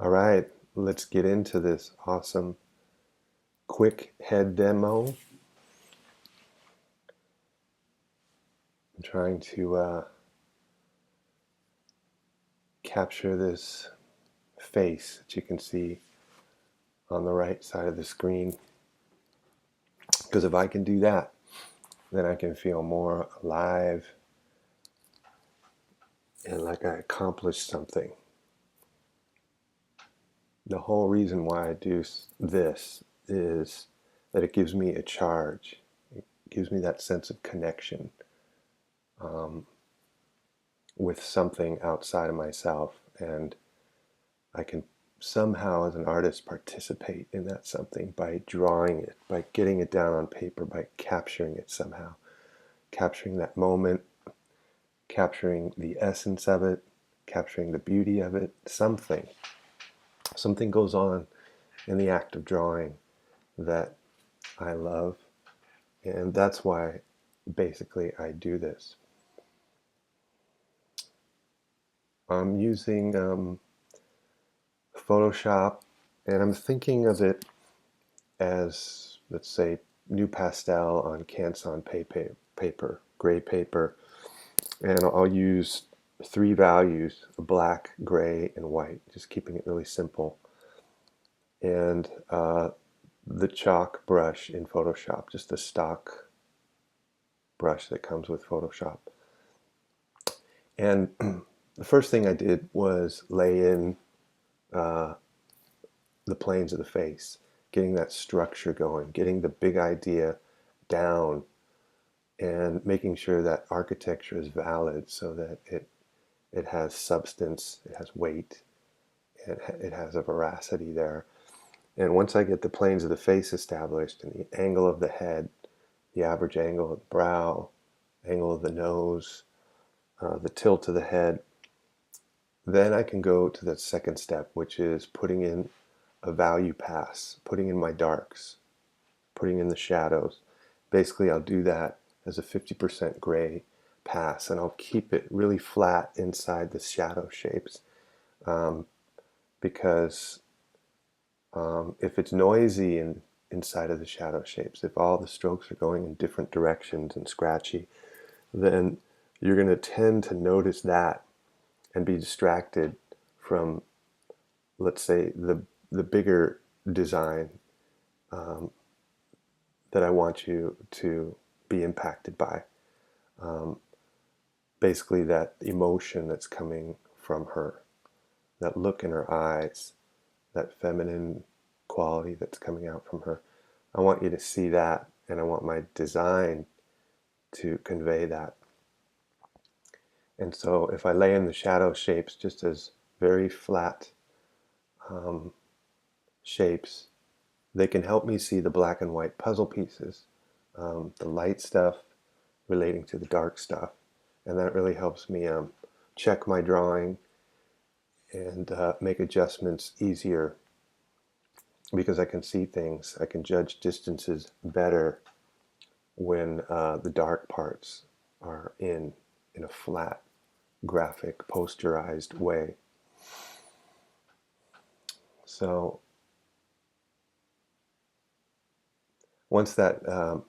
All right, let's get into this awesome quick head demo. I'm trying to capture this face that you can see on the right side of the screen. Because if I can do that, then I can feel more alive and like I accomplished something. The whole reason why I do this is that it gives me a charge. It gives me that sense of connection with something outside of myself, and I can somehow as an artist participate in that something by drawing it, by getting it down on paper, by capturing it somehow, capturing that moment, capturing the essence of it, capturing the beauty of it. Something goes on in the act of drawing that I love, and that's why basically I do this. I'm using Photoshop, and I'm thinking of it as, let's say, new pastel on Canson paper, gray paper, and I'll use three values: black, gray, and white, just keeping it really simple. And the chalk brush in Photoshop, just a stock brush that comes with Photoshop. And the first thing I did was lay in uh, the planes of the face, getting that structure going, getting the big idea down, and making sure that architecture is valid so that it has substance, it has weight, it has a veracity there. And once I get the planes of the face established and the angle of the head, the average angle of the brow, angle of the nose, the tilt of the head, then I can go to the second step, which is putting in a value pass, putting in my darks, putting in the shadows. Basically, I'll do that as a 50% gray pass, and I'll keep it really flat inside the shadow shapes, because if it's noisy inside of the shadow shapes, if all the strokes are going in different directions and scratchy, then you're going to tend to notice that and be distracted from, let's say, the bigger design that I want you to be impacted by. Basically, that emotion that's coming from her, that look in her eyes, that feminine quality that's coming out from her. I want you to see that, and I want my design to convey that. And so if I lay in the shadow shapes just as very flat shapes, they can help me see the black and white puzzle pieces, the light stuff relating to the dark stuff. And that really helps me check my drawing and make adjustments easier, because I can see things, I can judge distances better when the dark parts are in a flat, graphic, posterized way. So once that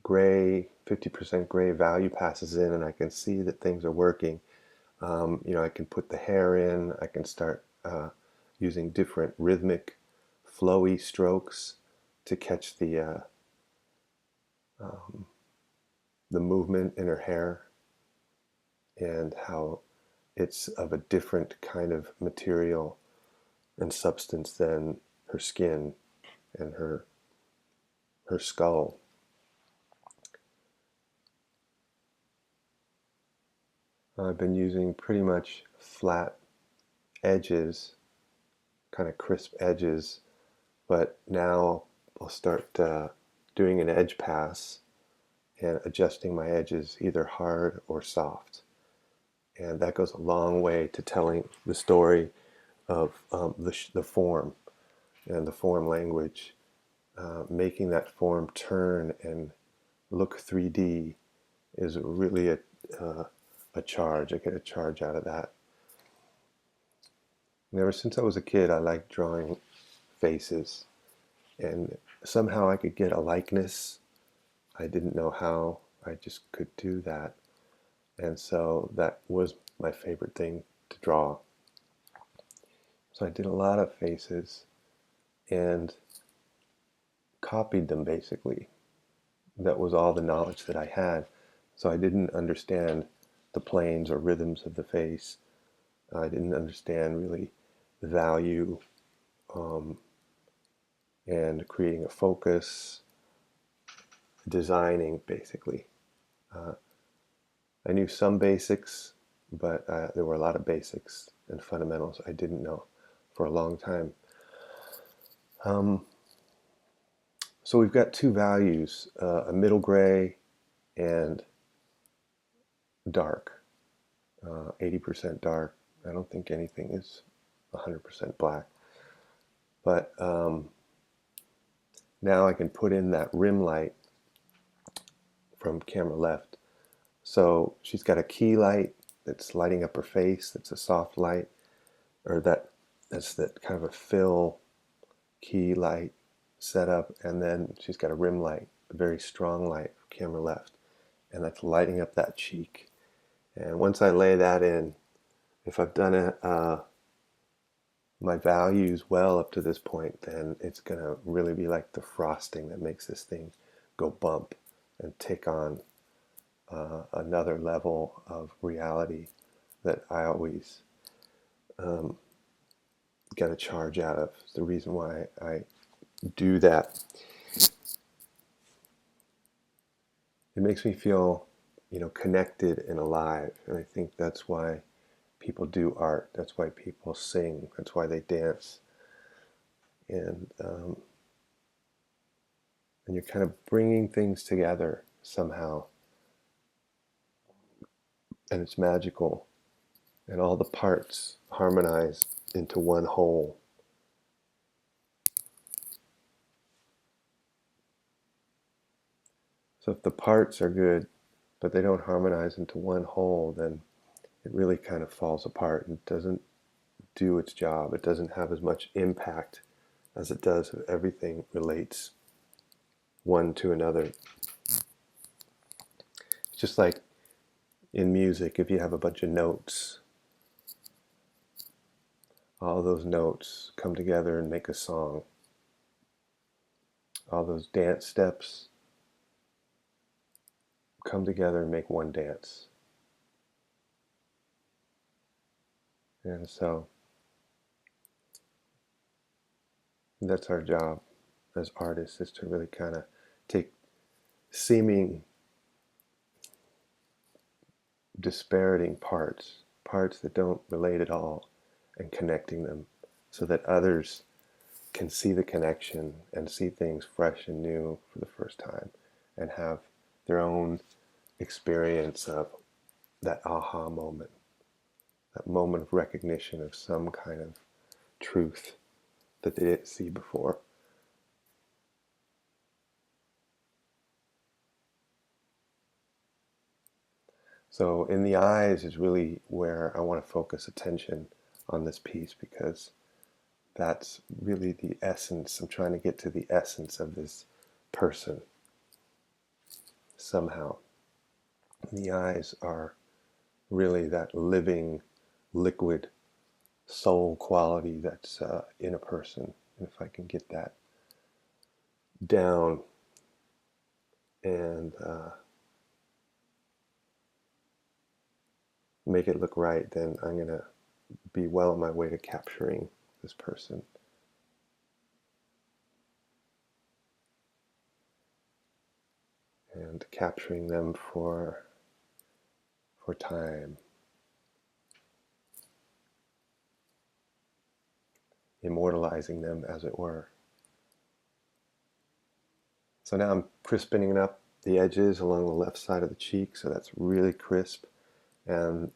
gray, 50% gray value passes in and I can see that things are working, I can put the hair in, I can start using different rhythmic, flowy strokes to catch the movement in her hair and how it's of a different kind of material and substance than her skin and her skull. I've been using pretty much flat edges, kind of crisp edges, but now I'll start doing an edge pass and adjusting my edges either hard or soft. And that goes a long way to telling the story of the form and the form language, making that form turn and look 3D is really a charge. I get a charge out of that. And ever since I was a kid, I liked drawing faces, and somehow I could get a likeness. I didn't know how, I just could do that. And so that was my favorite thing to draw. So I did a lot of faces and copied them basically. That was all the knowledge that I had. So I didn't understand the planes or rhythms of the face. I didn't understand really the value um, and creating a focus, designing basically. Uh, I knew some basics, but there were a lot of basics and fundamentals I didn't know for a long time. Um, so we've got two values, a middle gray and dark, 80% dark. I don't think anything is 100% black. But now I can put in that rim light from camera left. So she's got a key light that's lighting up her face. That's a soft light, or that's that kind of a fill key light setup. And then she's got a rim light, a very strong light, camera left, and that's lighting up that cheek. And once I lay that in, if I've done it, my values well up to this point, then it's gonna really be like the frosting that makes this thing go bump and take on another level of reality that I always get a charge out of. It's the reason why I do that. It makes me feel, connected and alive, and I think that's why people do art. That's why people sing. That's why they dance, and you're kind of bringing things together somehow, and it's magical, and all the parts harmonize into one whole. So if the parts are good, but they don't harmonize into one whole, then it really kind of falls apart and doesn't do its job. It doesn't have as much impact as it does if everything relates one to another. It's just like in music, if you have a bunch of notes, all those notes come together and make a song. All those dance steps come together and make one dance. And so that's our job as artists, is to really kind of take seeming disparating parts that don't relate at all, and connecting them so that others can see the connection and see things fresh and new for the first time and have their own experience of that aha moment, that moment of recognition of some kind of truth that they didn't see before. So in the eyes is really where I want to focus attention on this piece, because that's really the essence. I'm trying to get to the essence of this person somehow. The eyes are really that living, liquid soul quality that's in a person. And if I can get that down and make it look right, then I'm going to be well on my way to capturing this person. And capturing them for time, immortalizing them, as it were. So now I'm crisping up the edges along the left side of the cheek, so that's really crisp. And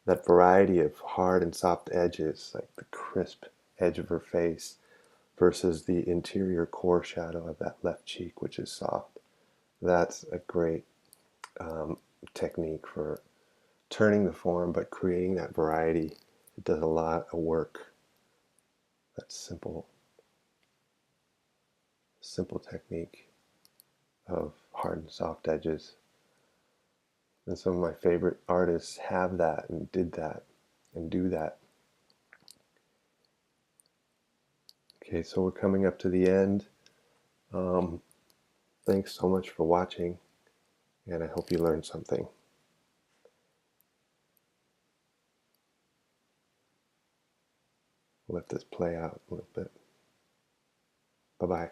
that variety of hard and soft edges, like the crisp edge of her face versus the interior core shadow of that left cheek, which is soft. That's a great technique for turning the form, but creating that variety. It does a lot of work that simple technique of hard and soft edges. And some of my favorite artists have that and did that and do that. Okay, so we're coming up to the end. Thanks so much for watching, and I hope you learned something. Let this play out a little bit. Bye-bye.